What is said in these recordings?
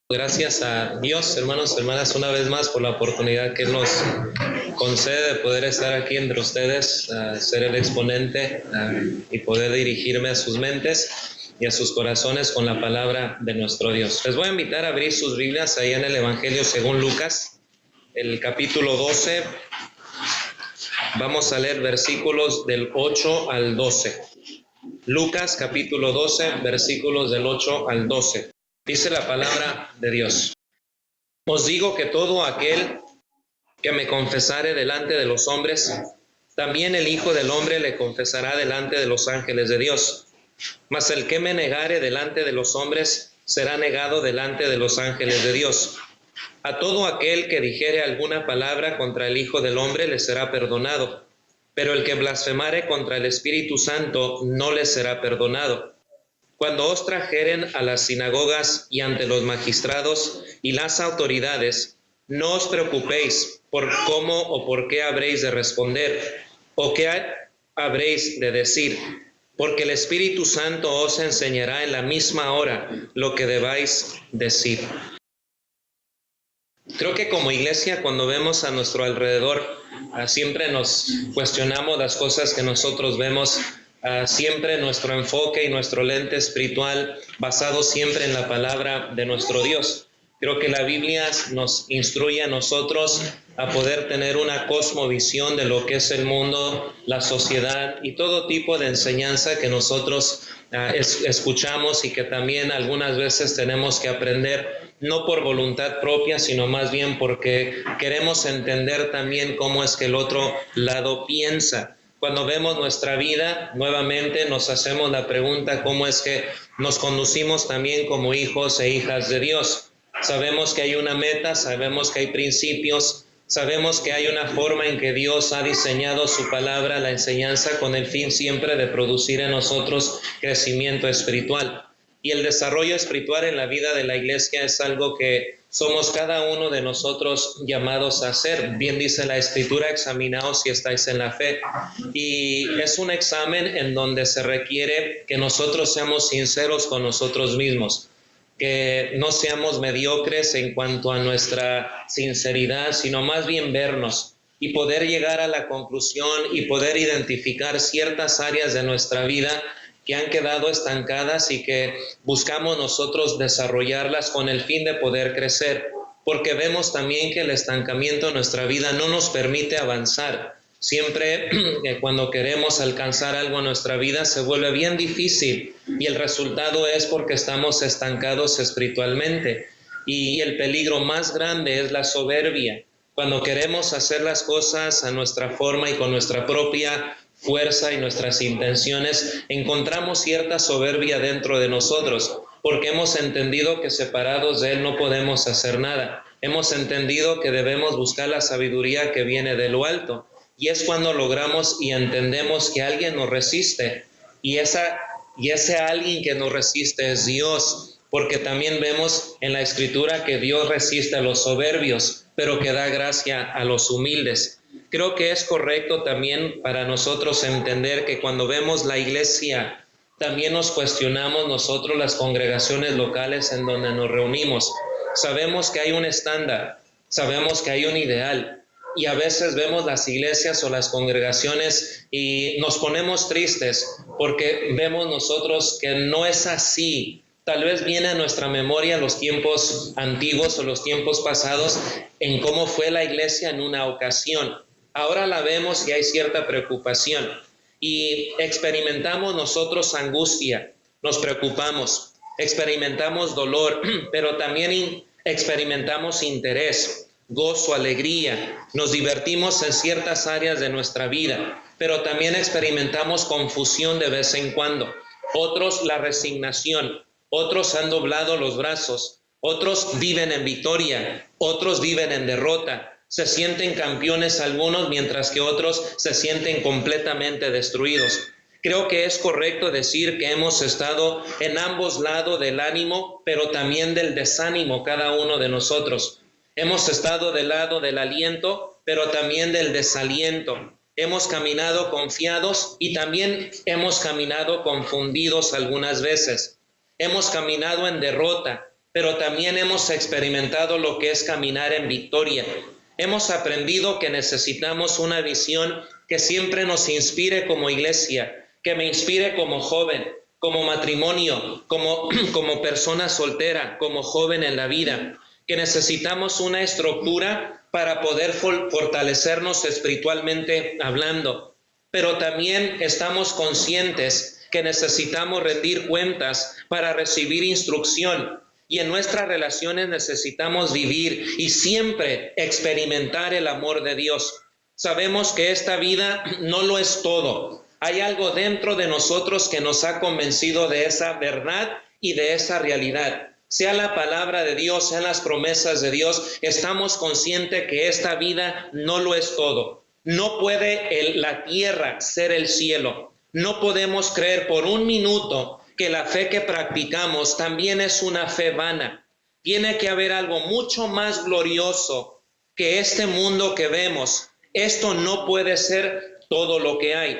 Gracias a Dios, hermanos, hermanas, una vez más por la oportunidad que Él nos concede de poder estar aquí entre ustedes, ser el exponente y poder dirigirme a sus mentes y a sus corazones con la palabra de nuestro Dios. Les voy a invitar a abrir sus Biblias ahí en el Evangelio según Lucas, el capítulo 12. Vamos a leer versículos del 8 al 12. Lucas capítulo 12, versículos del 8 al 12. Dice la palabra de Dios: Os digo que todo aquel que me confesare delante de los hombres, también el Hijo del Hombre le confesará delante de los ángeles de Dios. Mas el que me negare delante de los hombres, será negado delante de los ángeles de Dios. A todo aquel que dijere alguna palabra contra el Hijo del Hombre, le será perdonado. Pero el que blasfemare contra el Espíritu Santo, no le será perdonado. Cuando os trajeren a las sinagogas y ante los magistrados y las autoridades, no os preocupéis por cómo o por qué habréis de responder, o qué habréis de decir, porque el Espíritu Santo os enseñará en la misma hora lo que debáis decir. Creo que como iglesia, cuando vemos a nuestro alrededor, siempre nos cuestionamos las cosas que nosotros vemos. Siempre nuestro enfoque y nuestro lente espiritual basado siempre en la palabra de nuestro Dios. Creo que la Biblia nos instruye a nosotros a poder tener una cosmovisión de lo que es el mundo, la sociedad y todo tipo de enseñanza que nosotros escuchamos y que también algunas veces tenemos que aprender, no por voluntad propia, sino más bien porque queremos entender también cómo es que el otro lado piensa. Cuando vemos nuestra vida, nuevamente nos hacemos la pregunta cómo es que nos conducimos también como hijos e hijas de Dios. Sabemos que hay una meta, sabemos que hay principios, sabemos que hay una forma en que Dios ha diseñado su palabra, la enseñanza, con el fin siempre de producir en nosotros crecimiento espiritual. Y el desarrollo espiritual en la vida de la iglesia es algo que somos cada uno de nosotros llamados a hacer. Bien dice la Escritura: examinaos si estáis en la fe. Y es un examen en donde se requiere que nosotros seamos sinceros con nosotros mismos, que no seamos mediocres en cuanto a nuestra sinceridad, sino más bien vernos y poder llegar a la conclusión y poder identificar ciertas áreas de nuestra vida que han quedado estancadas y que buscamos nosotros desarrollarlas con el fin de poder crecer, porque vemos también que el estancamiento en nuestra vida no nos permite avanzar. Siempre cuando queremos alcanzar algo en nuestra vida se vuelve bien difícil y el resultado es porque estamos estancados espiritualmente. Y el peligro más grande es la soberbia. Cuando queremos hacer las cosas a nuestra forma y con nuestra propia fuerza y nuestras intenciones, encontramos cierta soberbia dentro de nosotros, porque hemos entendido que separados de Él no podemos hacer nada. Hemos entendido que debemos buscar la sabiduría que viene de lo alto, y es cuando logramos y entendemos que alguien nos resiste, y ese alguien que nos resiste es Dios, porque también vemos en la Escritura que Dios resiste a los soberbios, pero que da gracia a los humildes. Creo que es correcto también para nosotros entender que cuando vemos la iglesia, también nos cuestionamos nosotros las congregaciones locales en donde nos reunimos. Sabemos que hay un estándar, sabemos que hay un ideal, y a veces vemos las iglesias o las congregaciones y nos ponemos tristes porque vemos nosotros que no es así. Tal vez viene a nuestra memoria los tiempos antiguos o los tiempos pasados en cómo fue la iglesia en una ocasión. Ahora la vemos y hay cierta preocupación y experimentamos nosotros angustia, nos preocupamos, experimentamos dolor, pero también experimentamos interés, gozo, alegría, nos divertimos en ciertas áreas de nuestra vida, pero también experimentamos confusión de vez en cuando. Otros la resignación, otros han doblado los brazos, otros viven en victoria, otros viven en derrota. Se sienten campeones algunos, mientras que otros se sienten completamente destruidos. Creo que es correcto decir que hemos estado en ambos lados del ánimo, pero también del desánimo cada uno de nosotros. Hemos estado del lado del aliento, pero también del desaliento. Hemos caminado confiados y también hemos caminado confundidos algunas veces. Hemos caminado en derrota, pero también hemos experimentado lo que es caminar en victoria. Hemos aprendido que necesitamos una visión que siempre nos inspire como iglesia, que me inspire como joven, como matrimonio, como persona soltera, como joven en la vida, que necesitamos una estructura para poder fortalecernos espiritualmente hablando, pero también estamos conscientes que necesitamos rendir cuentas para recibir instrucción, y en nuestras relaciones necesitamos vivir y siempre experimentar el amor de Dios. Sabemos que esta vida no lo es todo. Hay algo dentro de nosotros que nos ha convencido de esa verdad y de esa realidad. Sea la palabra de Dios, sean las promesas de Dios, estamos conscientes que esta vida no lo es todo. No puede la tierra ser el cielo. No podemos creer por un minuto que la fe que practicamos también es una fe vana. Tiene que haber algo mucho más glorioso que este mundo que vemos. Esto no puede ser todo lo que hay.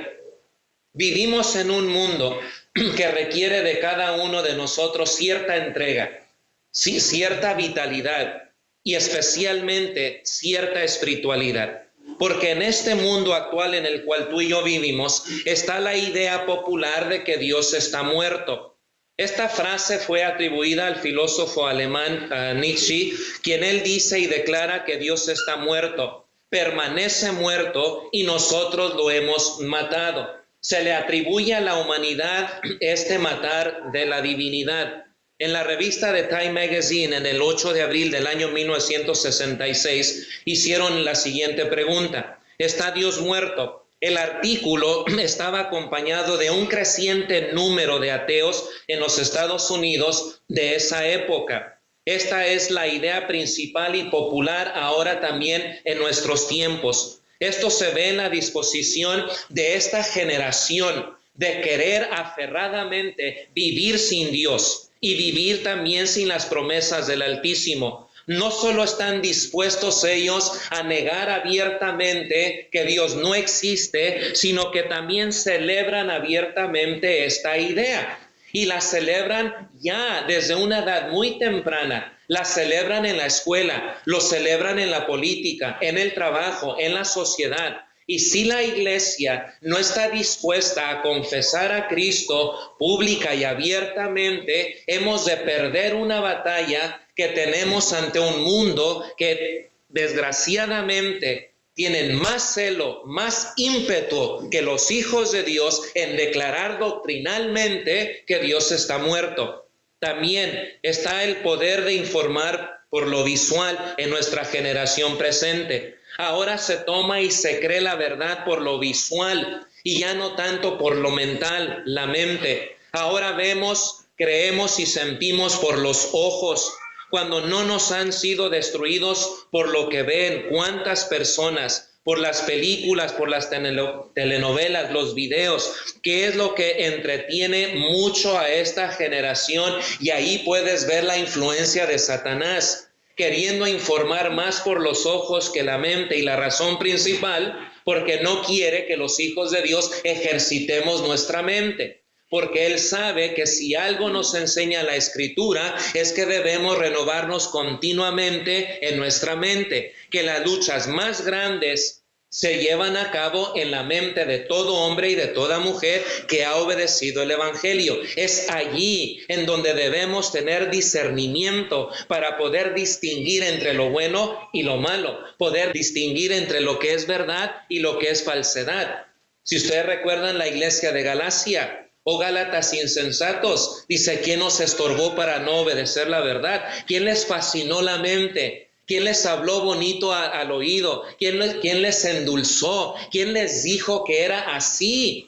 Vivimos en un mundo que requiere de cada uno de nosotros cierta entrega, cierta vitalidad y especialmente cierta espiritualidad. Porque en este mundo actual en el cual tú y yo vivimos está la idea popular de que Dios está muerto. Esta frase fue atribuida al filósofo alemán Nietzsche, quien él dice y declara que Dios está muerto, permanece muerto y nosotros lo hemos matado. Se le atribuye a la humanidad este matar de la divinidad. En la revista de Time Magazine, en el 8 de abril del año 1966, hicieron la siguiente pregunta: ¿está Dios muerto? El artículo estaba acompañado de un creciente número de ateos en los Estados Unidos de esa época. Esta es la idea principal y popular ahora también en nuestros tiempos. Esto se ve en la disposición de esta generación de querer aferradamente vivir sin Dios y vivir también sin las promesas del Altísimo. No solo están dispuestos ellos a negar abiertamente que Dios no existe, sino que también celebran abiertamente esta idea. Y la celebran ya desde una edad muy temprana. La celebran en la escuela, lo celebran en la política, en el trabajo, en la sociedad. Y si la iglesia no está dispuesta a confesar a Cristo pública y abiertamente, hemos de perder una batalla que tenemos ante un mundo que desgraciadamente tienen más celo, más ímpetu que los hijos de Dios en declarar doctrinalmente que Dios está muerto. También está el poder de informar por lo visual en nuestra generación presente. Ahora se toma y se cree la verdad por lo visual y ya no tanto por lo mental, la mente. Ahora vemos, creemos y sentimos por los ojos, cuando no nos han sido destruidos por lo que ven. ¿Cuántas personas? Por las películas, por las telenovelas, los videos, que es lo que entretiene mucho a esta generación, y ahí puedes ver la influencia de Satanás, queriendo informar más por los ojos que la mente, y la razón principal, porque no quiere que los hijos de Dios ejercitemos nuestra mente. Porque Él sabe que si algo nos enseña la Escritura es que debemos renovarnos continuamente en nuestra mente, que las luchas más grandes se llevan a cabo en la mente de todo hombre y de toda mujer que ha obedecido el Evangelio. Es allí en donde debemos tener discernimiento para poder distinguir entre lo bueno y lo malo, poder distinguir entre lo que es verdad y lo que es falsedad. Si ustedes recuerdan la iglesia de Galacia, oh Gálatas insensatos, dice: ¿quién os estorbó para no obedecer la verdad? ¿Quién les fascinó la mente? ¿Quién les habló bonito al oído? ¿Quién les endulzó? ¿Quién les dijo que era así?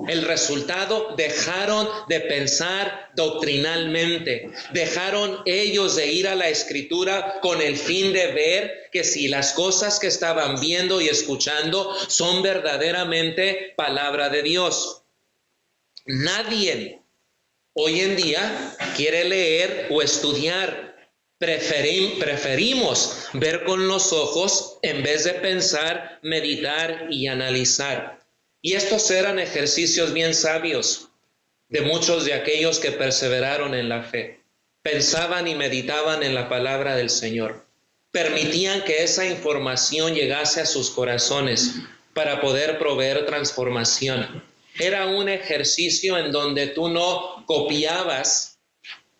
El resultado: dejaron de pensar doctrinalmente, dejaron ellos de ir a la Escritura con el fin de ver que si las cosas que estaban viendo y escuchando son verdaderamente palabra de Dios. Nadie hoy en día quiere leer o estudiar. Preferimos ver con los ojos en vez de pensar, meditar y analizar. Y estos eran ejercicios bien sabios de muchos de aquellos que perseveraron en la fe. pensaban y meditaban en la palabra del Señor. Permitían que esa información llegase a sus corazones para poder proveer transformación. Era un ejercicio en donde tú no copiabas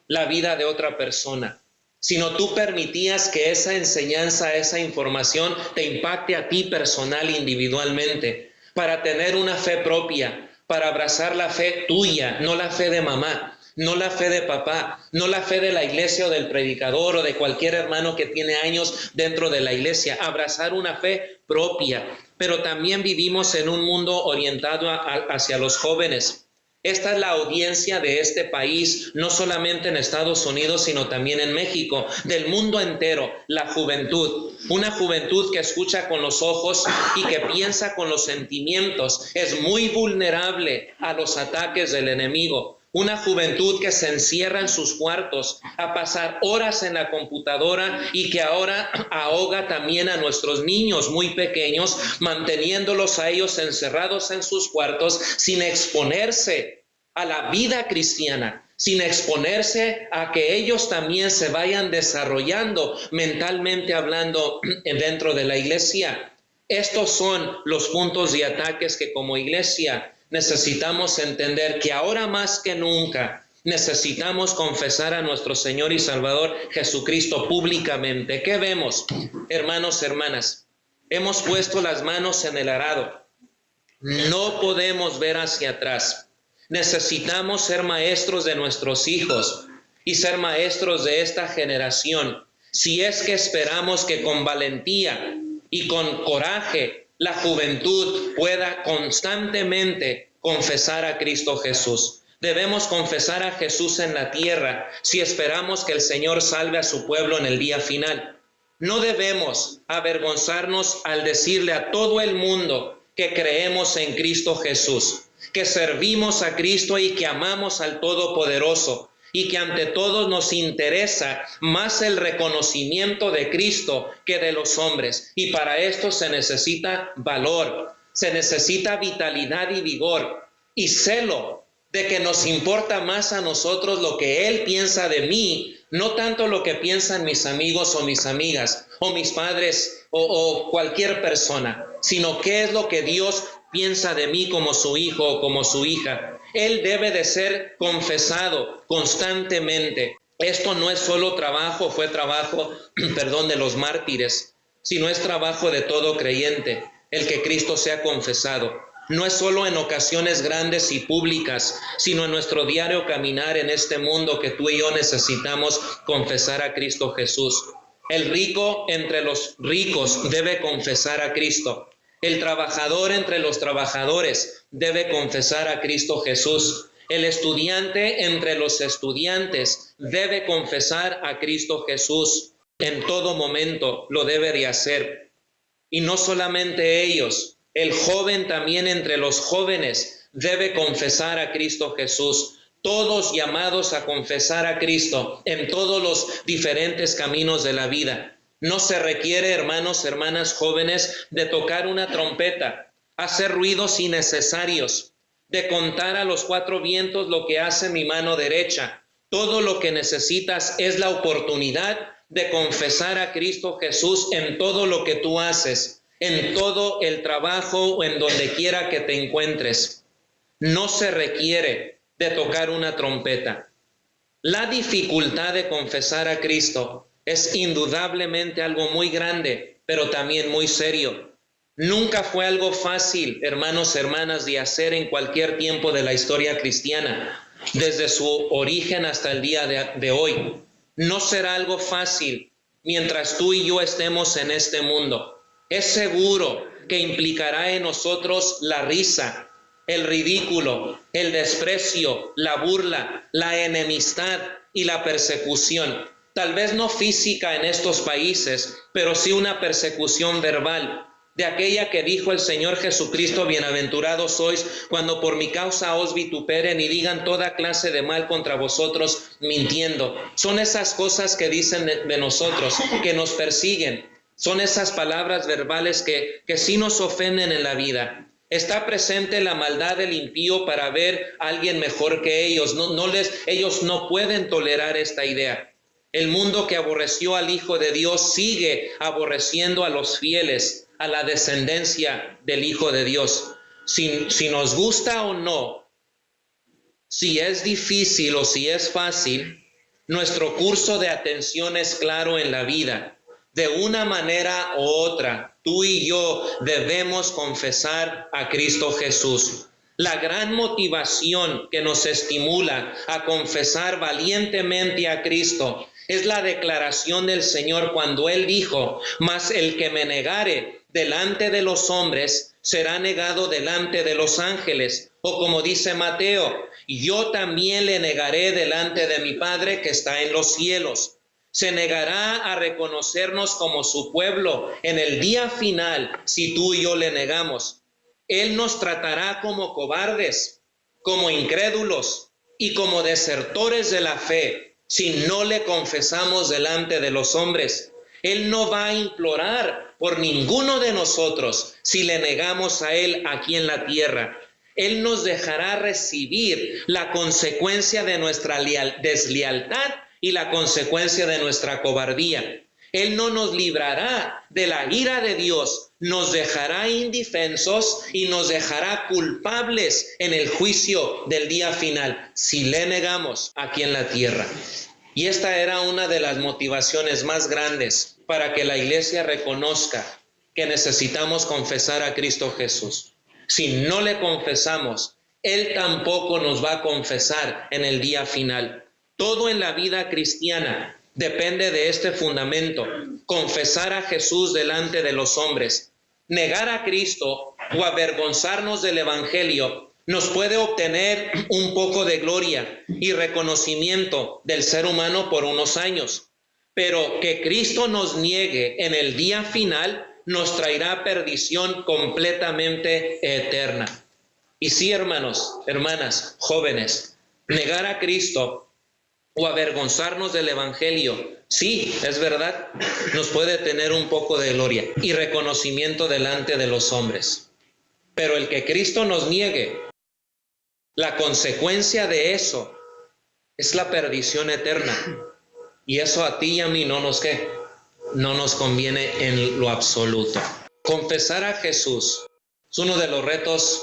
la vida de otra persona, sino tú permitías que esa enseñanza, esa información te impacte a ti personal, individualmente, para tener una fe propia, para abrazar la fe tuya, no la fe de mamá, no la fe de papá, no la fe de la iglesia o del predicador o de cualquier hermano que tiene años dentro de la iglesia, abrazar una fe propia. Pero también vivimos en un mundo orientado hacia los jóvenes. Esta es la audiencia de este país, no solamente en Estados Unidos, sino también en México, del mundo entero, la juventud. Una juventud que escucha con los ojos y que piensa con los sentimientos, es muy vulnerable a los ataques del enemigo. Una juventud que se encierra en sus cuartos a pasar horas en la computadora y que ahora ahoga también a nuestros niños muy pequeños, manteniéndolos a ellos encerrados en sus cuartos sin exponerse a la vida cristiana, sin exponerse a que ellos también se vayan desarrollando mentalmente hablando dentro de la iglesia. Estos son los puntos de ataques que como iglesia necesitamos entender, que ahora más que nunca necesitamos confesar a nuestro Señor y Salvador Jesucristo públicamente. ¿Qué vemos, hermanos, hermanas? Hemos puesto las manos en el arado. No podemos ver hacia atrás. Necesitamos ser maestros de nuestros hijos y ser maestros de esta generación. Si es que esperamos que con valentía y con coraje la juventud pueda constantemente confesar a Cristo Jesús. Debemos confesar a Jesús en la tierra si esperamos que el Señor salve a su pueblo en el día final. No debemos avergonzarnos al decirle a todo el mundo que creemos en Cristo Jesús, que servimos a Cristo y que amamos al Todopoderoso, y que ante todo nos interesa más el reconocimiento de Cristo que de los hombres. Y para esto se necesita valor, se necesita vitalidad y vigor y celo de que nos importa más a nosotros lo que Él piensa de mí, no tanto lo que piensan mis amigos o mis amigas o mis padres o cualquier persona, sino qué es lo que Dios piensa de mí como su hijo o como su hija. Él debe de ser confesado constantemente. Esto no es solo trabajo, fue trabajo, de los mártires, sino es trabajo de todo creyente, el que Cristo sea confesado. No es solo en ocasiones grandes y públicas, sino en nuestro diario caminar en este mundo que tú y yo necesitamos confesar a Cristo Jesús. El rico entre los ricos debe confesar a Cristo. El trabajador entre los trabajadores debe confesar a Cristo Jesús. El estudiante entre los estudiantes debe confesar a Cristo Jesús. En todo momento lo debe de hacer. Y no solamente ellos, el joven también entre los jóvenes debe confesar a Cristo Jesús. Todos llamados a confesar a Cristo en todos los diferentes caminos de la vida. No se requiere, hermanos, hermanas jóvenes, de tocar una trompeta, hacer ruidos innecesarios, de contar a los cuatro vientos lo que hace mi mano derecha. Todo lo que necesitas es la oportunidad de confesar a Cristo Jesús en todo lo que tú haces, en todo el trabajo o en donde quiera que te encuentres. No se requiere de tocar una trompeta. La dificultad de confesar a Cristo es indudablemente algo muy grande, pero también muy serio. Nunca fue algo fácil, hermanos, hermanas, de hacer en cualquier tiempo de la historia cristiana, desde su origen hasta el día de hoy. No será algo fácil mientras tú y yo estemos en este mundo. Es seguro que implicará en nosotros la risa, el ridículo, el desprecio, la burla, la enemistad y la persecución. Tal vez no física en estos países, pero sí una persecución verbal, de aquella que dijo el Señor Jesucristo: bienaventurados sois cuando por mi causa os vituperen y digan toda clase de mal contra vosotros mintiendo. Son esas cosas que dicen de nosotros, que nos persiguen. Son esas palabras verbales que sí nos ofenden en la vida. Está presente la maldad del impío para ver a alguien mejor que ellos. Ellos no pueden tolerar esta idea. El mundo que aborreció al Hijo de Dios sigue aborreciendo a los fieles, a la descendencia del Hijo de Dios. Si nos gusta o no, si es difícil o si es fácil, nuestro curso de atención es claro en la vida. De una manera u otra, tú y yo debemos confesar a Cristo Jesús. La gran motivación que nos estimula a confesar valientemente a Cristo es la declaración del Señor cuando Él dijo: mas el que me negare delante de los hombres será negado delante de los ángeles. O como dice Mateo: yo también le negaré delante de mi Padre que está en los cielos. Se negará a reconocernos como su pueblo en el día final si tú y yo le negamos. Él nos tratará como cobardes, como incrédulos y como desertores de la fe si no le confesamos delante de los hombres. Él no va a implorar por ninguno de nosotros si le negamos a Él aquí en la tierra. Él nos dejará recibir la consecuencia de nuestra deslealtad y la consecuencia de nuestra cobardía. Él no nos librará de la ira de Dios, nos dejará indefensos y nos dejará culpables en el juicio del día final si le negamos aquí en la tierra. Y esta era una de las motivaciones más grandes para que la iglesia reconozca que necesitamos confesar a Cristo Jesús. Si no le confesamos, Él tampoco nos va a confesar en el día final. Todo en la vida cristiana depende de este fundamento: confesar a Jesús delante de los hombres. Negar a Cristo o avergonzarnos del Evangelio nos puede obtener un poco de gloria y reconocimiento del ser humano por unos años, pero que Cristo nos niegue en el día final nos traerá perdición completamente eterna. Y sí, hermanos, hermanas, jóvenes, negar a Cristo o avergonzarnos del Evangelio, sí, es verdad, nos puede tener un poco de gloria y reconocimiento delante de los hombres. Pero el que Cristo nos niegue, la consecuencia de eso es la perdición eterna. Y eso a ti y a mí no nos conviene en lo absoluto. Confesar a Jesús es uno de los retos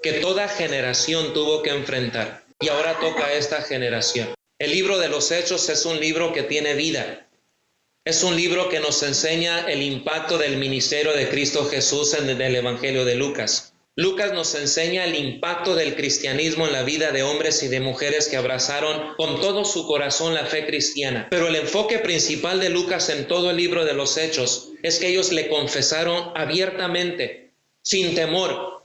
que toda generación tuvo que enfrentar. Y ahora toca a esta generación. El libro de los Hechos es un libro que tiene vida. Es un libro que nos enseña el impacto del ministerio de Cristo Jesús en el Evangelio de Lucas. Lucas nos enseña el impacto del cristianismo en la vida de hombres y de mujeres que abrazaron con todo su corazón la fe cristiana. Pero el enfoque principal de Lucas en todo el libro de los Hechos es que ellos le confesaron abiertamente, sin temor,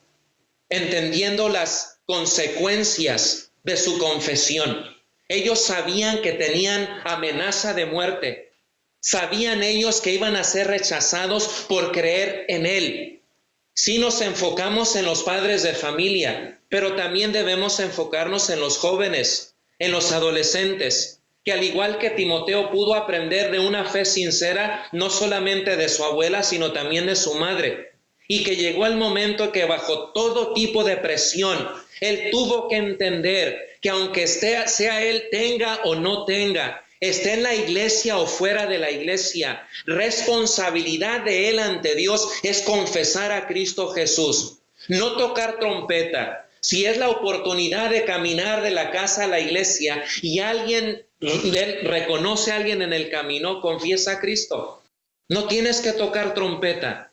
entendiendo las consecuencias de su confesión. Ellos sabían que tenían amenaza de muerte. Sabían ellos que iban a ser rechazados por creer en Él. Sí nos enfocamos en los padres de familia, pero también debemos enfocarnos en los jóvenes, en los adolescentes, que al igual que Timoteo pudo aprender de una fe sincera, no solamente de su abuela, sino también de su madre. Y que llegó el momento que bajo todo tipo de presión, él tuvo que entender que aunque sea él tenga o no tenga, esté en la iglesia o fuera de la iglesia, responsabilidad de él ante Dios es confesar a Cristo Jesús. No tocar trompeta. Si es la oportunidad de caminar de la casa a la iglesia y alguien reconoce a alguien en el camino, confiesa a Cristo. No tienes que tocar trompeta.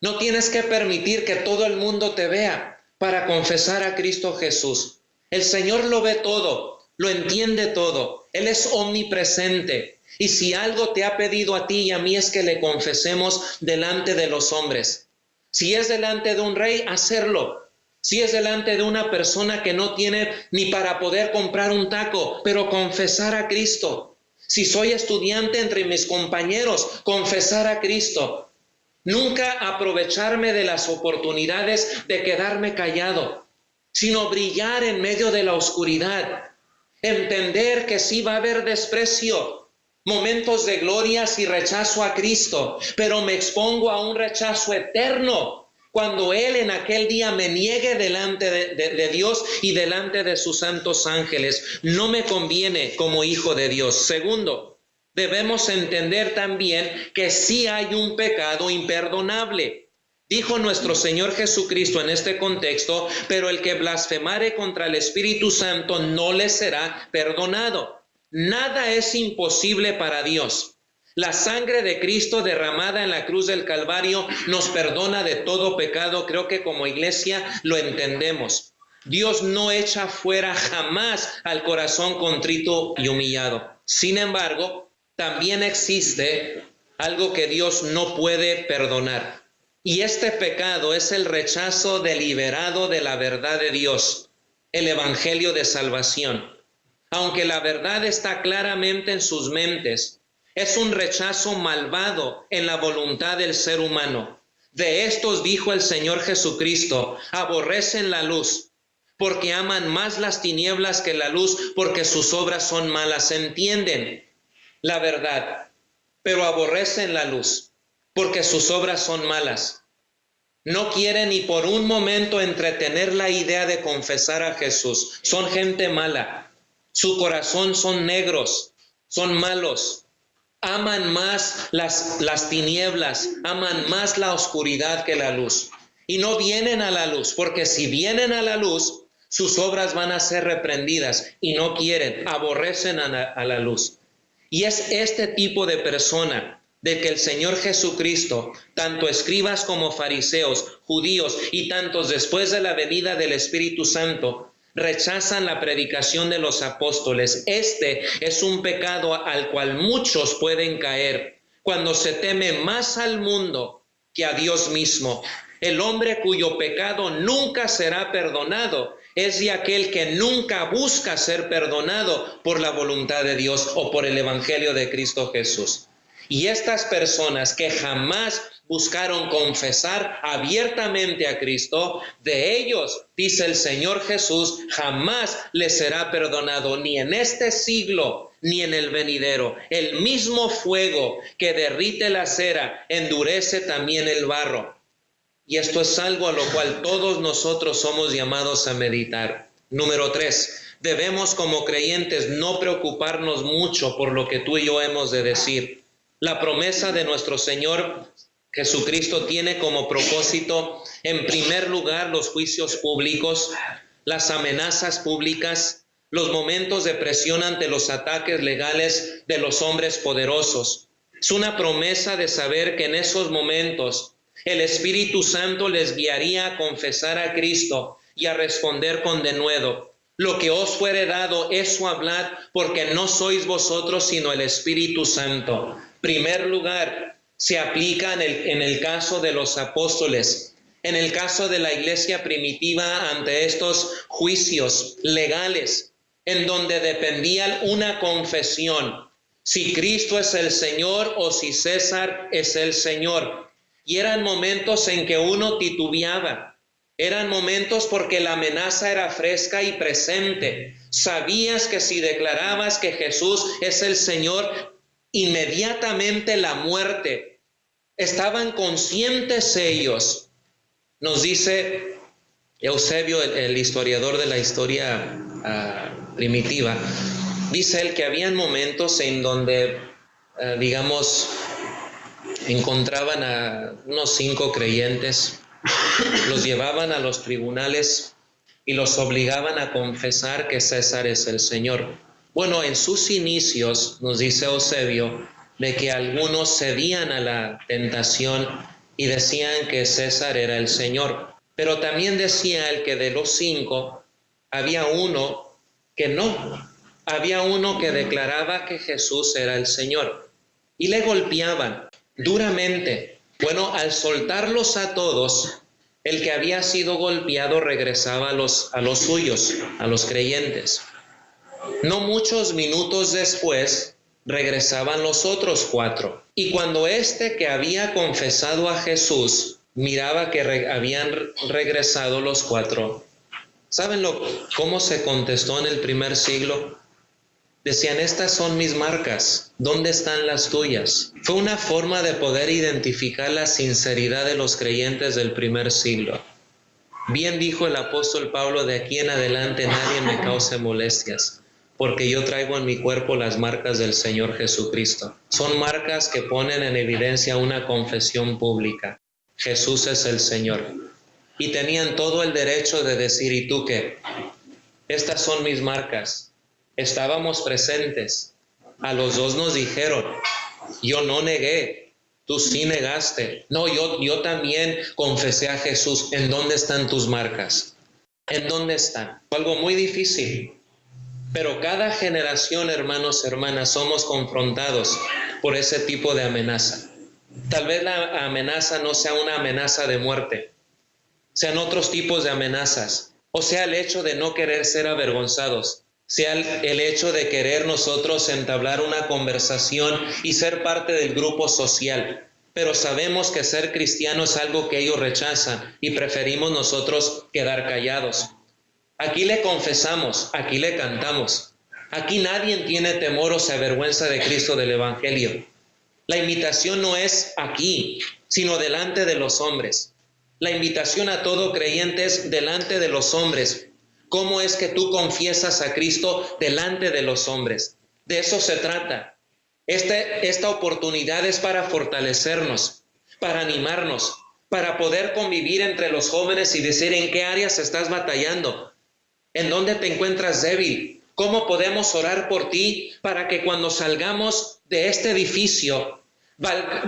No tienes que permitir que todo el mundo te vea para confesar a Cristo Jesús. El Señor lo ve todo, lo entiende todo. Él es omnipresente. Y si algo te ha pedido a ti y a mí es que le confesemos delante de los hombres. Si es delante de un rey, hacerlo. Si es delante de una persona que no tiene ni para poder comprar un taco, pero confesar a Cristo. Si soy estudiante entre mis compañeros, confesar a Cristo. Nunca aprovecharme de las oportunidades de quedarme callado, sino brillar en medio de la oscuridad. Entender que sí va a haber desprecio, momentos de gloria si rechazo a Cristo, pero me expongo a un rechazo eterno cuando Él en aquel día me niegue delante de Dios y delante de sus santos ángeles, no me conviene como hijo de Dios. Segundo, debemos entender también que sí hay un pecado imperdonable. Dijo nuestro Señor Jesucristo en este contexto, pero el que blasfemare contra el Espíritu Santo no le será perdonado. Nada es imposible para Dios. La sangre de Cristo derramada en la cruz del Calvario nos perdona de todo pecado. Creo que como iglesia lo entendemos. Dios no echa fuera jamás al corazón contrito y humillado. Sin embargo, también existe algo que Dios no puede perdonar. Y este pecado es el rechazo deliberado de la verdad de Dios, el evangelio de salvación. Aunque la verdad está claramente en sus mentes, es un rechazo malvado en la voluntad del ser humano. De estos dijo el Señor Jesucristo, aborrecen la luz, porque aman más las tinieblas que la luz, porque sus obras son malas. Entienden la verdad, pero aborrecen la luz, porque sus obras son malas. No quieren ni por un momento entretener la idea de confesar a Jesús. Son gente mala. Su corazón son negros, son malos. Aman más las tinieblas, aman más la oscuridad que la luz. Y no vienen a la luz, porque si vienen a la luz, sus obras van a ser reprendidas y no quieren, aborrecen a la luz. Y es este tipo de persona de que el Señor Jesucristo, tanto escribas como fariseos, judíos y tantos después de la venida del Espíritu Santo, rechazan la predicación de los apóstoles. Este es un pecado al cual muchos pueden caer cuando se teme más al mundo que a Dios mismo. El hombre cuyo pecado nunca será perdonado es de aquel que nunca busca ser perdonado por la voluntad de Dios o por el evangelio de Cristo Jesús. Y estas personas que jamás buscaron confesar abiertamente a Cristo, de ellos, dice el Señor Jesús, jamás les será perdonado, ni en este siglo, ni en el venidero. El mismo fuego que derrite la cera, endurece también el barro. Y esto es algo a lo cual todos nosotros somos llamados a meditar. Número 3, debemos como creyentes no preocuparnos mucho por lo que tú y yo hemos de decir. La promesa de nuestro Señor Jesucristo tiene como propósito, en primer lugar, los juicios públicos, las amenazas públicas, los momentos de presión ante los ataques legales de los hombres poderosos. Es una promesa de saber que en esos momentos el Espíritu Santo les guiaría a confesar a Cristo y a responder con denuedo. Lo que os fuere dado, eso hablad, porque no sois vosotros, sino el Espíritu Santo. Primer lugar, se aplica en el caso de los apóstoles, en el caso de la iglesia primitiva ante estos juicios legales, en donde dependía una confesión, si Cristo es el Señor o si César es el Señor. Y eran momentos en que uno titubeaba, eran momentos porque la amenaza era fresca y presente. Sabías que si declarabas que Jesús es el Señor, inmediatamente la muerte. Estaban conscientes ellos. Nos dice Eusebio, el historiador de la historia primitiva, dice él que habían momentos en donde, encontraban a unos 5 creyentes, los llevaban a los tribunales y los obligaban a confesar que César es el Señor. Bueno, en sus inicios, nos dice Eusebio, de que algunos cedían a la tentación y decían que César era el Señor. Pero también decía él que de los 5, había uno que no. Había uno que declaraba que Jesús era el Señor. Y le golpeaban duramente. Bueno, al soltarlos a todos, el que había sido golpeado regresaba a los suyos, a los creyentes. No muchos minutos después, regresaban los otros 4. Y cuando este que había confesado a Jesús miraba que habían regresado los 4, ¿saben cómo se contestó en el primer siglo? Decían, estas son mis marcas, ¿dónde están las tuyas? Fue una forma de poder identificar la sinceridad de los creyentes del primer siglo. Bien dijo el apóstol Pablo, de aquí en adelante nadie me cause molestias, porque yo traigo en mi cuerpo las marcas del Señor Jesucristo. Son marcas que ponen en evidencia una confesión pública. Jesús es el Señor. Y tenían todo el derecho de decir, ¿y tú qué? Estas son mis marcas. Estábamos presentes. A los dos nos dijeron, yo no negué, tú sí negaste. No, yo también confesé a Jesús. ¿En dónde están tus marcas? ¿En dónde están? Algo muy difícil. Pero cada generación, hermanos, hermanas, somos confrontados por ese tipo de amenaza. Tal vez la amenaza no sea una amenaza de muerte, sean otros tipos de amenazas, o sea el hecho de no querer ser avergonzados, sea el hecho de querer nosotros entablar una conversación y ser parte del grupo social. Pero sabemos que ser cristiano es algo que ellos rechazan y preferimos nosotros quedar callados. Aquí le confesamos, aquí le cantamos. Aquí nadie tiene temor o se avergüenza de Cristo, del Evangelio. La invitación no es aquí, sino delante de los hombres. La invitación a todo creyente es delante de los hombres. ¿Cómo es que tú confiesas a Cristo delante de los hombres? De eso se trata. Esta oportunidad es para fortalecernos, para animarnos, para poder convivir entre los jóvenes y decir en qué áreas estás batallando, en dónde te encuentras débil, cómo podemos orar por ti para que cuando salgamos de este edificio,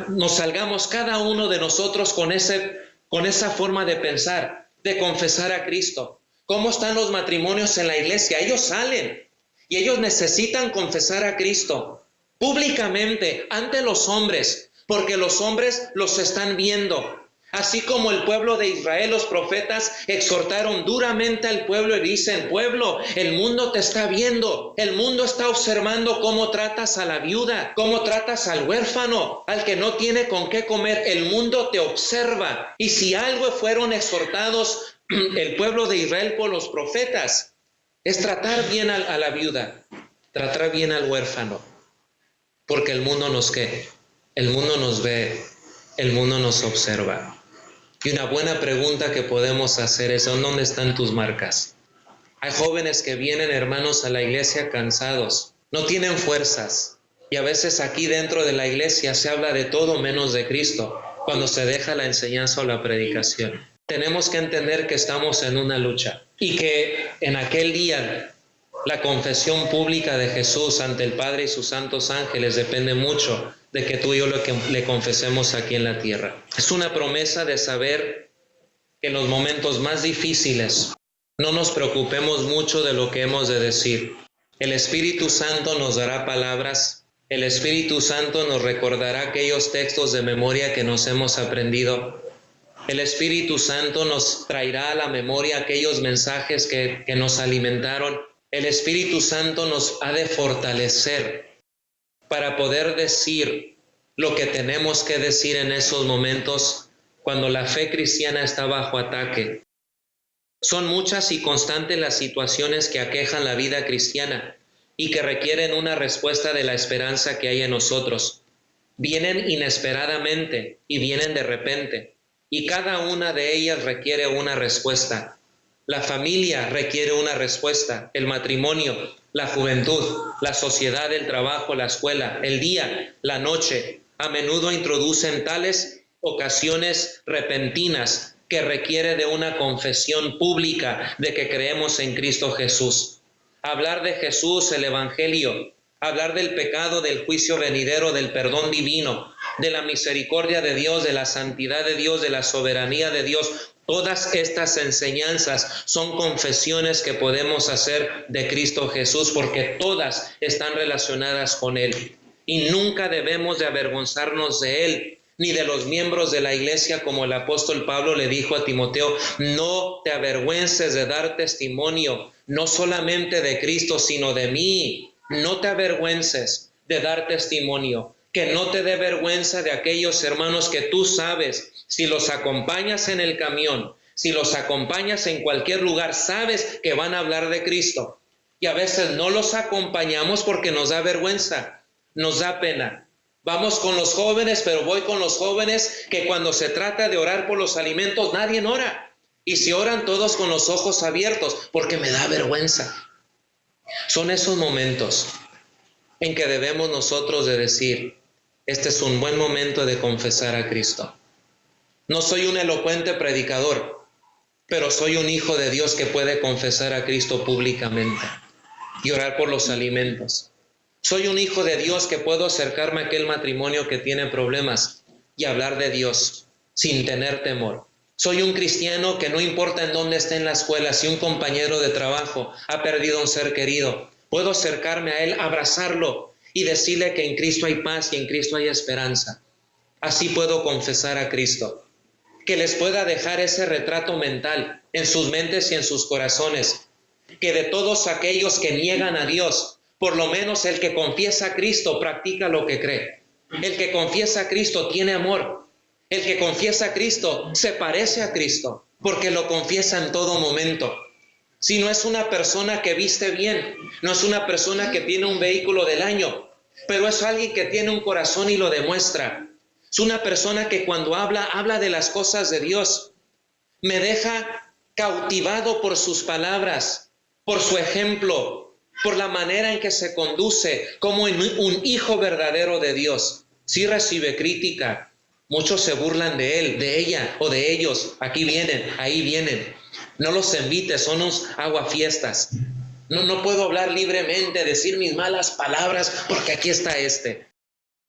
nos salgamos cada uno de nosotros con esa forma de pensar, de confesar a Cristo. ¿Cómo están los matrimonios en la iglesia? Ellos salen y ellos necesitan confesar a Cristo públicamente ante los hombres, porque los hombres los están viendo. Así como el pueblo de Israel, los profetas exhortaron duramente al pueblo y dicen, pueblo, el mundo te está viendo, el mundo está observando cómo tratas a la viuda, cómo tratas al huérfano, al que no tiene con qué comer, el mundo te observa. Y si algo fueron exhortados el pueblo de Israel por los profetas, es tratar bien a la viuda, tratar bien al huérfano, porque el mundo el mundo nos ve, el mundo nos observa. Y una buena pregunta que podemos hacer es, ¿dónde están tus marcas? Hay jóvenes que vienen, hermanos, a la iglesia cansados, no tienen fuerzas, y a veces aquí dentro de la iglesia se habla de todo menos de Cristo, cuando se deja la enseñanza o la predicación. Tenemos que entender que estamos en una lucha, y que en aquel día la confesión pública de Jesús ante el Padre y sus santos ángeles depende mucho de que tú y yo le confesemos aquí en la tierra. Es una promesa de saber que en los momentos más difíciles no nos preocupemos mucho de lo que hemos de decir. El Espíritu Santo nos dará palabras, el Espíritu Santo nos recordará aquellos textos de memoria que nos hemos aprendido. El Espíritu Santo nos traerá a la memoria aquellos mensajes que nos alimentaron. El Espíritu Santo nos ha de fortalecer para poder decir lo que tenemos que decir en esos momentos cuando la fe cristiana está bajo ataque. Son muchas y constantes las situaciones que aquejan la vida cristiana y que requieren una respuesta de la esperanza que hay en nosotros. Vienen inesperadamente y vienen de repente, y cada una de ellas requiere una respuesta. La familia requiere una respuesta, el matrimonio, la juventud, la sociedad, el trabajo, la escuela, el día, la noche, a menudo introducen tales ocasiones repentinas que requiere de una confesión pública de que creemos en Cristo Jesús. Hablar de Jesús, el Evangelio, hablar del pecado, del juicio venidero, del perdón divino, de la misericordia de Dios, de la santidad de Dios, de la soberanía de Dios. Todas estas enseñanzas son confesiones que podemos hacer de Cristo Jesús porque todas están relacionadas con Él. Y nunca debemos de avergonzarnos de Él, ni de los miembros de la iglesia, como el apóstol Pablo le dijo a Timoteo, no te avergüences de dar testimonio, no solamente de Cristo, sino de mí. No te avergüences de dar testimonio, que no te dé vergüenza de aquellos hermanos que tú sabes, si los acompañas en el camión, si los acompañas en cualquier lugar, sabes que van a hablar de Cristo. Y a veces no los acompañamos porque nos da vergüenza, nos da pena. Vamos con los jóvenes, pero voy con los jóvenes que cuando se trata de orar por los alimentos, nadie ora. Y si oran todos con los ojos abiertos, porque me da vergüenza. Son esos momentos en que debemos nosotros de decir, este es un buen momento de confesar a Cristo. No soy un elocuente predicador, pero soy un hijo de Dios que puede confesar a Cristo públicamente y orar por los alimentos. Soy un hijo de Dios que puedo acercarme a aquel matrimonio que tiene problemas y hablar de Dios sin tener temor. Soy un cristiano que no importa en dónde esté en la escuela, si un compañero de trabajo ha perdido a un ser querido, puedo acercarme a él, abrazarlo y decirle que en Cristo hay paz y en Cristo hay esperanza. Así puedo confesar a Cristo. Que les pueda dejar ese retrato mental en sus mentes y en sus corazones. Que de todos aquellos que niegan a Dios, por lo menos el que confiesa a Cristo practica lo que cree. El que confiesa a Cristo tiene amor. El que confiesa a Cristo se parece a Cristo, porque lo confiesa en todo momento. Si no es una persona que viste bien, no es una persona que tiene un vehículo del año, pero es alguien que tiene un corazón y lo demuestra. Es una persona que cuando habla de las cosas de Dios. Me deja cautivado por sus palabras, por su ejemplo, por la manera en que se conduce como un hijo verdadero de Dios. Sí recibe crítica. Muchos se burlan de él, de ella o de ellos. Aquí vienen, ahí vienen. No los invites, son unos aguafiestas. No puedo hablar libremente, decir mis malas palabras, porque aquí está este.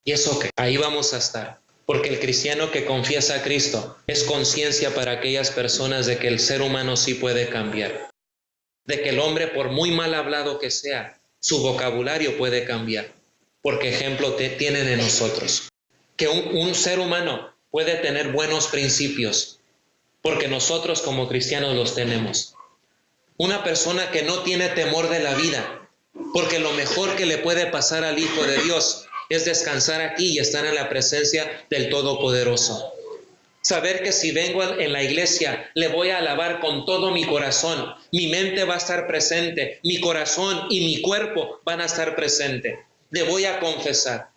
¿Y eso qué? Ahí vamos a estar. Porque el cristiano que confiesa a Cristo es conciencia para aquellas personas de que el ser humano sí puede cambiar. De que el hombre, por muy mal hablado que sea, su vocabulario puede cambiar. Porque ejemplo tienen en nosotros. Que un ser humano puede tener buenos principios, porque nosotros como cristianos los tenemos. Una persona que no tiene temor de la vida, porque lo mejor que le puede pasar al Hijo de Dios es descansar aquí y estar en la presencia del Todopoderoso. Saber que si vengo en la iglesia, le voy a alabar con todo mi corazón. Mi mente va a estar presente, mi corazón y mi cuerpo van a estar presentes. Le voy a confesar.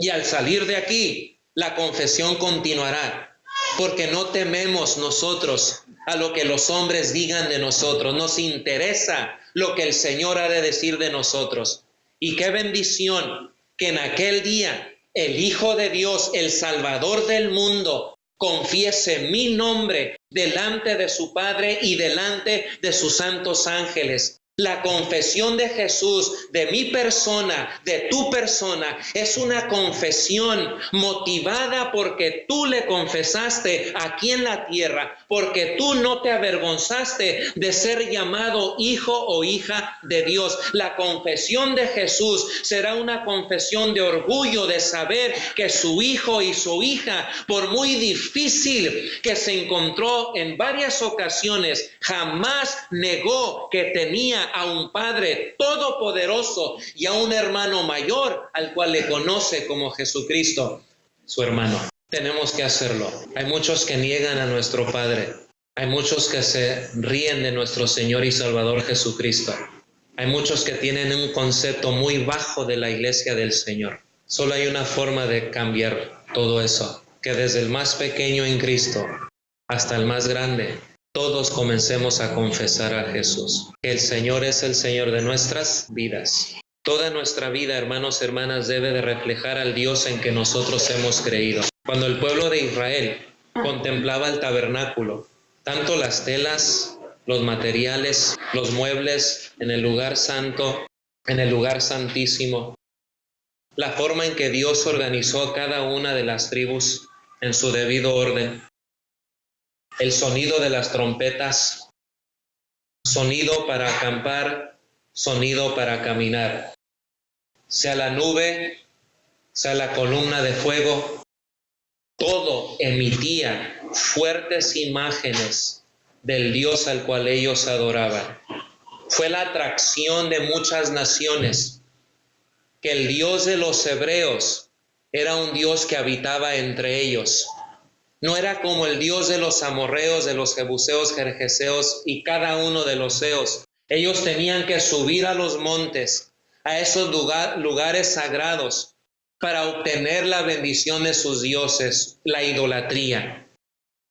Y al salir de aquí, la confesión continuará, porque no tememos nosotros a lo que los hombres digan de nosotros. Nos interesa lo que el Señor ha de decir de nosotros. Y qué bendición que en aquel día el Hijo de Dios, el Salvador del mundo, confiese mi nombre delante de su Padre y delante de sus santos ángeles. La confesión de Jesús, de mi persona, de tu persona, es una confesión motivada porque tú le confesaste aquí en la tierra, porque tú no te avergonzaste de ser llamado hijo o hija de Dios. La confesión de Jesús será una confesión de orgullo, de saber que su hijo y su hija, por muy difícil que se encontró en varias ocasiones, jamás negó que tenía a un Padre todopoderoso y a un hermano mayor al cual le conoce como Jesucristo, su hermano. Tenemos que hacerlo. Hay muchos que niegan a nuestro Padre. Hay muchos que se ríen de nuestro Señor y Salvador Jesucristo. Hay muchos que tienen un concepto muy bajo de la iglesia del Señor. Solo hay una forma de cambiar todo eso, que desde el más pequeño en Cristo hasta el más grande, todos comencemos a confesar a Jesús. Que el Señor es el Señor de nuestras vidas. Toda nuestra vida, hermanos y hermanas, debe de reflejar al Dios en que nosotros hemos creído. Cuando el pueblo de Israel contemplaba el tabernáculo, tanto las telas, los materiales, los muebles en el lugar santo, en el lugar santísimo, la forma en que Dios organizó a cada una de las tribus en su debido orden, el sonido de las trompetas, sonido para acampar, sonido para caminar, sea la nube, sea la columna de fuego, todo emitía fuertes imágenes del Dios al cual ellos adoraban. Fue la atracción de muchas naciones, que el Dios de los hebreos era un Dios que habitaba entre ellos. No era como el Dios de los amorreos, de los jebuseos, jerjeseos y cada uno de los seos, Ellos tenían que subir a los montes, a esos lugares sagrados, para obtener la bendición de sus dioses, la idolatría.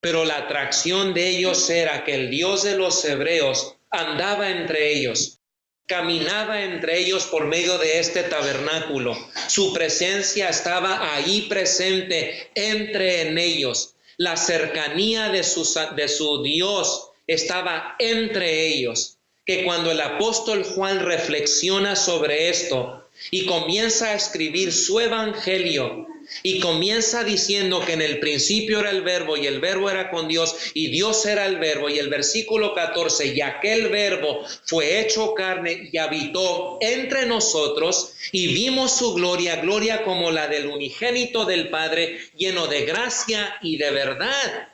Pero la atracción de ellos era que el Dios de los hebreos andaba entre ellos, caminaba entre ellos por medio de este tabernáculo. Su presencia estaba ahí presente en ellos. La cercanía de su Dios estaba entre ellos. Que cuando el apóstol Juan reflexiona sobre esto y comienza a escribir su evangelio, y comienza diciendo que en el principio era el verbo y el verbo era con Dios y Dios era el verbo, y el versículo 14, y aquel verbo fue hecho carne y habitó entre nosotros y vimos su gloria, gloria como la del unigénito del Padre, lleno de gracia y de verdad.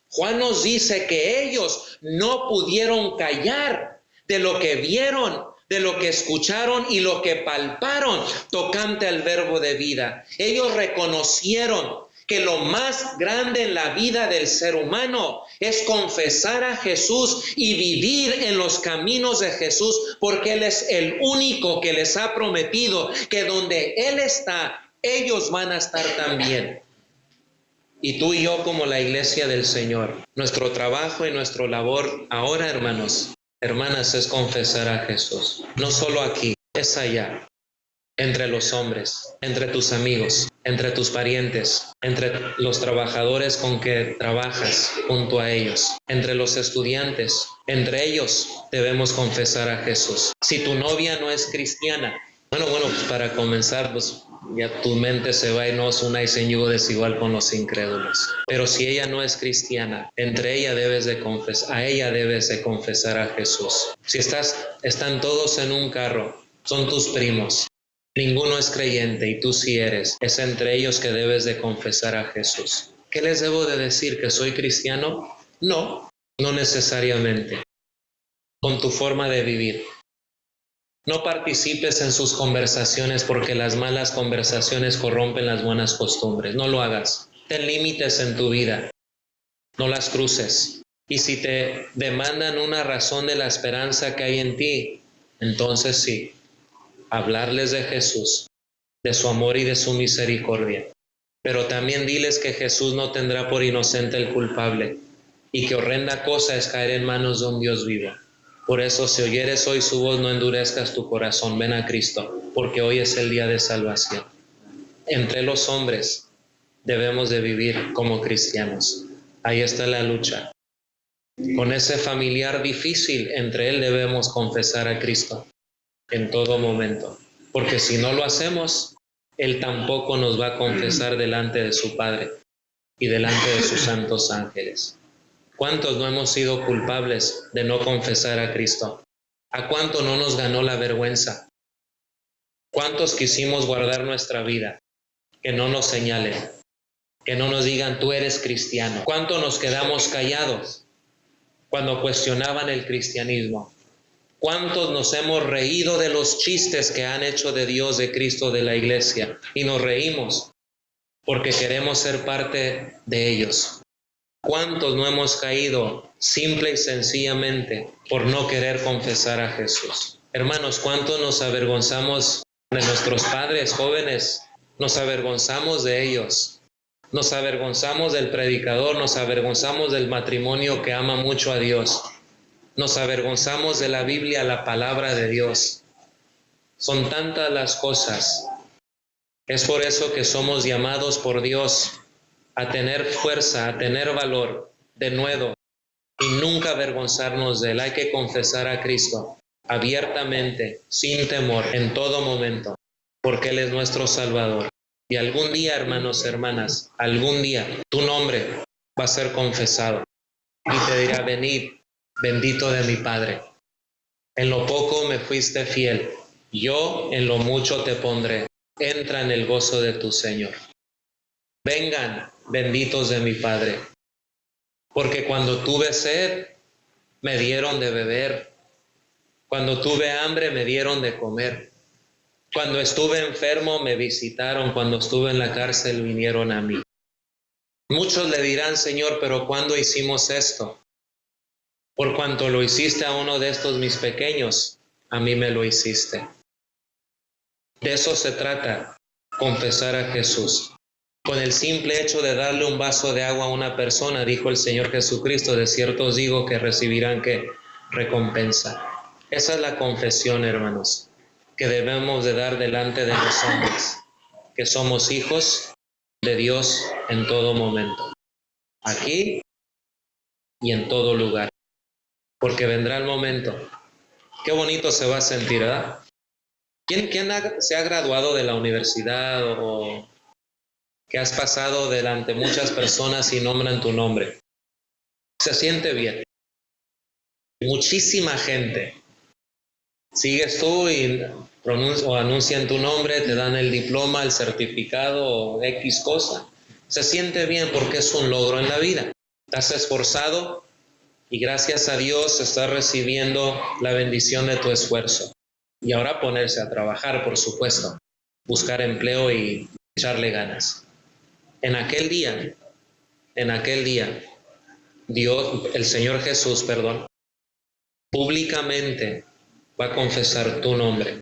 Juan nos dice que ellos no pudieron callar de lo que vieron, de lo que escucharon y lo que palparon tocante al verbo de vida. Ellos reconocieron que lo más grande en la vida del ser humano es confesar a Jesús y vivir en los caminos de Jesús, porque Él es el único que les ha prometido que donde Él está, ellos van a estar también. Y tú y yo, como la iglesia del Señor, nuestro trabajo y nuestra labor ahora, hermanos, hermanas, es confesar a Jesús. No solo aquí, es allá, entre los hombres, entre tus amigos, entre tus parientes, entre los trabajadores con que trabajas junto a ellos, entre los estudiantes. Entre ellos debemos confesar a Jesús. Si tu novia no es cristiana, bueno, pues para comenzar, pues ya tu mente se va y no es una y se yugo desigual con los incrédulos. Pero si ella no es cristiana, entre ella a ella debes de confesar a Jesús. Si están todos en un carro, son tus primos, ninguno es creyente y tú sí eres, es entre ellos que debes de confesar a Jesús. ¿Qué les debo de decir? ¿Que soy cristiano? No necesariamente. Con tu forma de vivir. No participes en sus conversaciones, porque las malas conversaciones corrompen las buenas costumbres. No lo hagas. Ten límites en tu vida. No las cruces. Y si te demandan una razón de la esperanza que hay en ti, entonces sí, hablarles de Jesús, de su amor y de su misericordia. Pero también diles que Jesús no tendrá por inocente el culpable y que horrenda cosa es caer en manos de un Dios vivo. Por eso, si oyeres hoy su voz, no endurezcas tu corazón. Ven a Cristo, porque hoy es el día de salvación. Entre los hombres debemos de vivir como cristianos. Ahí está la lucha. Con ese familiar difícil, entre él debemos confesar a Cristo en todo momento. Porque si no lo hacemos, Él tampoco nos va a confesar delante de su Padre y delante de sus santos ángeles. ¿Cuántos no hemos sido culpables de no confesar a Cristo? ¿A cuánto no nos ganó la vergüenza? ¿Cuántos quisimos guardar nuestra vida? Que no nos señalen, que no nos digan tú eres cristiano. ¿Cuánto nos quedamos callados cuando cuestionaban el cristianismo? ¿Cuántos nos hemos reído de los chistes que han hecho de Dios, de Cristo, de la iglesia? Y nos reímos porque queremos ser parte de ellos. ¿Cuántos no hemos caído simple y sencillamente por no querer confesar a Jesús? Hermanos, ¿cuántos nos avergonzamos de nuestros padres jóvenes? Nos avergonzamos de ellos. Nos avergonzamos del predicador, nos avergonzamos del matrimonio que ama mucho a Dios. Nos avergonzamos de la Biblia, la palabra de Dios. Son tantas las cosas. Es por eso que somos llamados por Dios a tener fuerza, a tener valor, de nuevo, y nunca avergonzarnos de Él. Hay que confesar a Cristo abiertamente, sin temor, en todo momento, porque Él es nuestro Salvador. Y algún día, hermanos, hermanas, algún día tu nombre va a ser confesado y te dirá: venid, bendito de mi Padre. En lo poco me fuiste fiel, yo en lo mucho te pondré. Entra en el gozo de tu Señor. Vengan, benditos de mi Padre, porque cuando tuve sed, me dieron de beber. Cuando tuve hambre, me dieron de comer. Cuando estuve enfermo, me visitaron. Cuando estuve en la cárcel, vinieron a mí. Muchos le dirán: Señor, ¿pero cuándo hicimos esto? Por cuanto lo hiciste a uno de estos mis pequeños, a mí me lo hiciste. De eso se trata, confesar a Jesús. Con el simple hecho de darle un vaso de agua a una persona, dijo el Señor Jesucristo, de cierto os digo que recibirán ¿qué? Recompensa. Esa es la confesión, hermanos, que debemos de dar delante de los hombres, que somos hijos de Dios en todo momento, aquí y en todo lugar, porque vendrá el momento. Qué bonito se va a sentir, ¿verdad? ¿Quién se ha graduado de la universidad o que has pasado delante de muchas personas y nombran tu nombre? Se siente bien. Muchísima gente. Sigues tú y anuncian tu nombre, te dan el diploma, el certificado o X cosa. Se siente bien porque es un logro en la vida. Te has esforzado y gracias a Dios estás recibiendo la bendición de tu esfuerzo. Y ahora ponerse a trabajar, por supuesto, buscar empleo y echarle ganas. En aquel día, Dios, el Señor Jesús, públicamente va a confesar tu nombre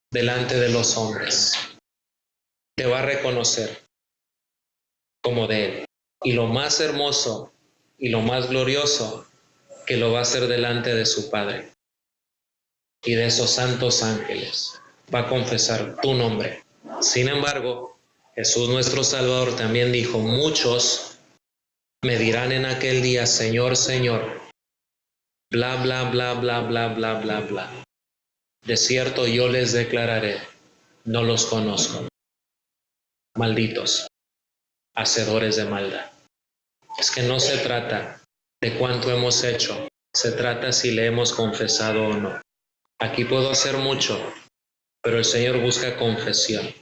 delante de los hombres. Te va a reconocer como de Él. Y lo más hermoso y lo más glorioso, que lo va a hacer delante de su Padre y de esos santos ángeles. Va a confesar tu nombre. Sin embargo, Jesús nuestro Salvador también dijo, muchos me dirán en aquel día, Señor, Señor, bla, bla, bla, bla, bla, bla, bla, bla. De cierto yo les declararé, no los conozco. Malditos, hacedores de maldad. Es que no se trata de cuánto hemos hecho, se trata si le hemos confesado o no. Aquí puedo hacer mucho, pero el Señor busca confesión.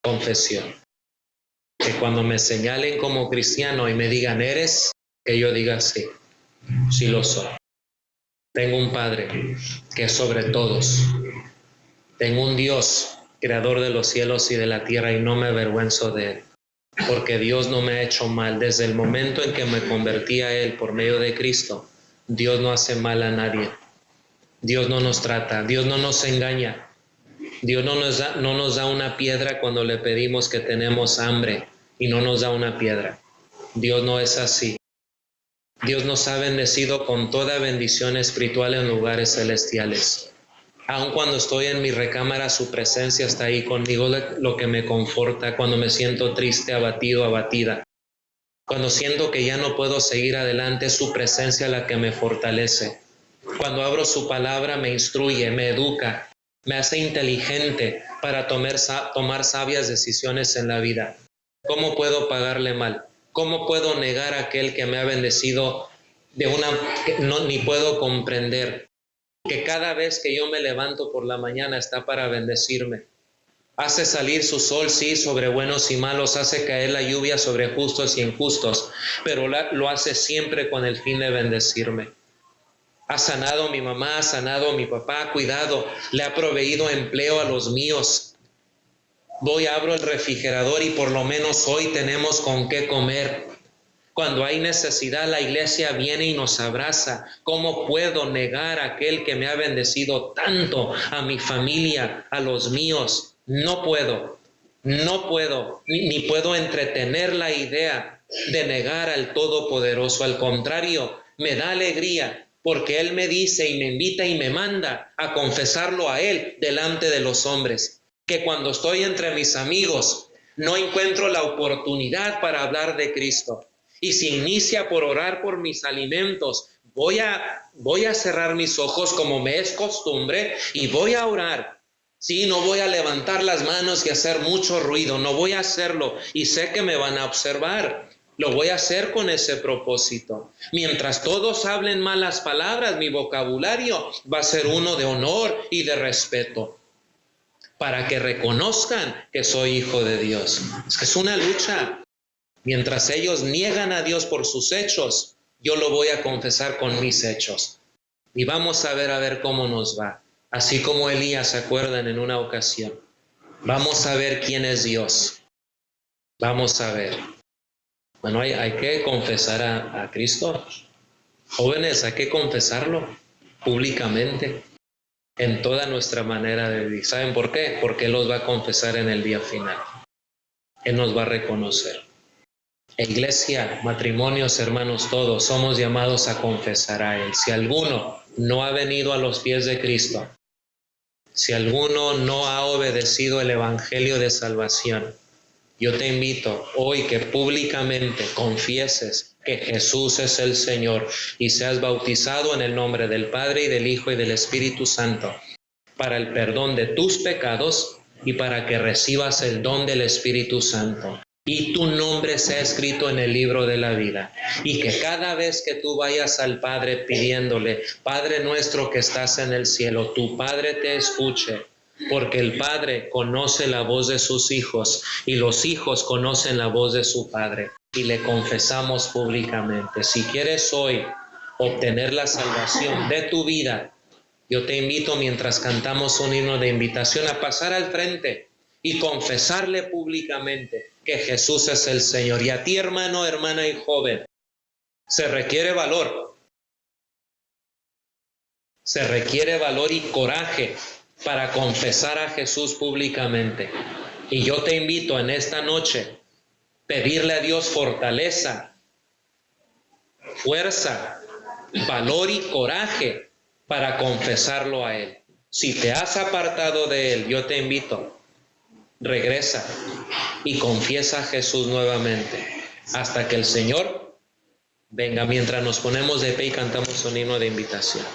Confesión. Que cuando me señalen como cristiano y me digan, ¿eres? Que yo diga sí, sí lo soy. Tengo un Padre que es sobre todos. Tengo un Dios, creador de los cielos y de la tierra, y no me avergüenzo de Él. Porque Dios no me ha hecho mal. Desde el momento en que me convertí a Él por medio de Cristo, Dios no hace mal a nadie. Dios no nos trata, Dios no nos engaña. Dios no nos da una piedra cuando le pedimos que tenemos hambre y no nos da una piedra. Dios no es así. Dios nos ha bendecido con toda bendición espiritual en lugares celestiales. Aun cuando estoy en mi recámara, su presencia está ahí conmigo, lo que me conforta cuando me siento triste, abatido, abatida. Cuando siento que ya no puedo seguir adelante, es su presencia la que me fortalece. Cuando abro su palabra, me instruye, me educa, me hace inteligente para tomar sabias decisiones en la vida. ¿Cómo puedo pagarle mal? ¿Cómo puedo negar a aquel que me ha bendecido ni puedo comprender? Que cada vez que yo me levanto por la mañana está para bendecirme. Hace salir su sol, sí, sobre buenos y malos, hace caer la lluvia sobre justos y injustos, pero lo hace siempre con el fin de bendecirme. Ha sanado a mi mamá, ha sanado a mi papá, cuidado, le ha proveído empleo a los míos. Abro el refrigerador y por lo menos hoy tenemos con qué comer. Cuando hay necesidad, la iglesia viene y nos abraza. ¿Cómo puedo negar a aquel que me ha bendecido tanto, a mi familia, a los míos? No puedo, ni puedo entretener la idea de negar al Todopoderoso. Al contrario, me da alegría porque Él me dice y me invita y me manda a confesarlo a Él delante de los hombres. Que cuando estoy entre mis amigos no encuentro la oportunidad para hablar de Cristo. Y si inicia por orar por mis alimentos, voy a cerrar mis ojos como me es costumbre y voy a orar. Sí, no voy a levantar las manos y hacer mucho ruido, no voy a hacerlo y sé que me van a observar. Lo voy a hacer con ese propósito. Mientras todos hablen malas palabras, mi vocabulario va a ser uno de honor y de respeto, para que reconozcan que soy hijo de Dios. Es que es una lucha. Mientras ellos niegan a Dios por sus hechos, yo lo voy a confesar con mis hechos. Y vamos a ver cómo nos va. Así como Elías, ¿se acuerdan en una ocasión? Vamos a ver quién es Dios. Vamos a ver. Bueno, hay que confesar a Cristo. Jóvenes, hay que confesarlo públicamente en toda nuestra manera de vivir. ¿Saben por qué? Porque Él los va a confesar en el día final. Él nos va a reconocer. Iglesia, matrimonios, hermanos, todos somos llamados a confesar a Él. Si alguno no ha venido a los pies de Cristo, si alguno no ha obedecido el Evangelio de salvación, yo te invito hoy que públicamente confieses que Jesús es el Señor y seas bautizado en el nombre del Padre y del Hijo y del Espíritu Santo para el perdón de tus pecados y para que recibas el don del Espíritu Santo. Y tu nombre sea escrito en el libro de la vida. Y que cada vez que tú vayas al Padre pidiéndole, Padre nuestro que estás en el cielo, tu Padre te escuche. Porque el Padre conoce la voz de sus hijos y los hijos conocen la voz de su Padre. Y le confesamos públicamente. Si quieres hoy obtener la salvación de tu vida, yo te invito mientras cantamos un himno de invitación a pasar al frente y confesarle públicamente que Jesús es el Señor. Y a ti, hermano, hermana y joven, se requiere valor. Se requiere valor y coraje para confesar a Jesús públicamente. Y yo te invito en esta noche a pedirle a Dios fortaleza, fuerza, valor y coraje para confesarlo a Él. Si te has apartado de Él, yo te invito, regresa y confiesa a Jesús nuevamente hasta que el Señor venga, mientras nos ponemos de pie y cantamos un himno de invitación.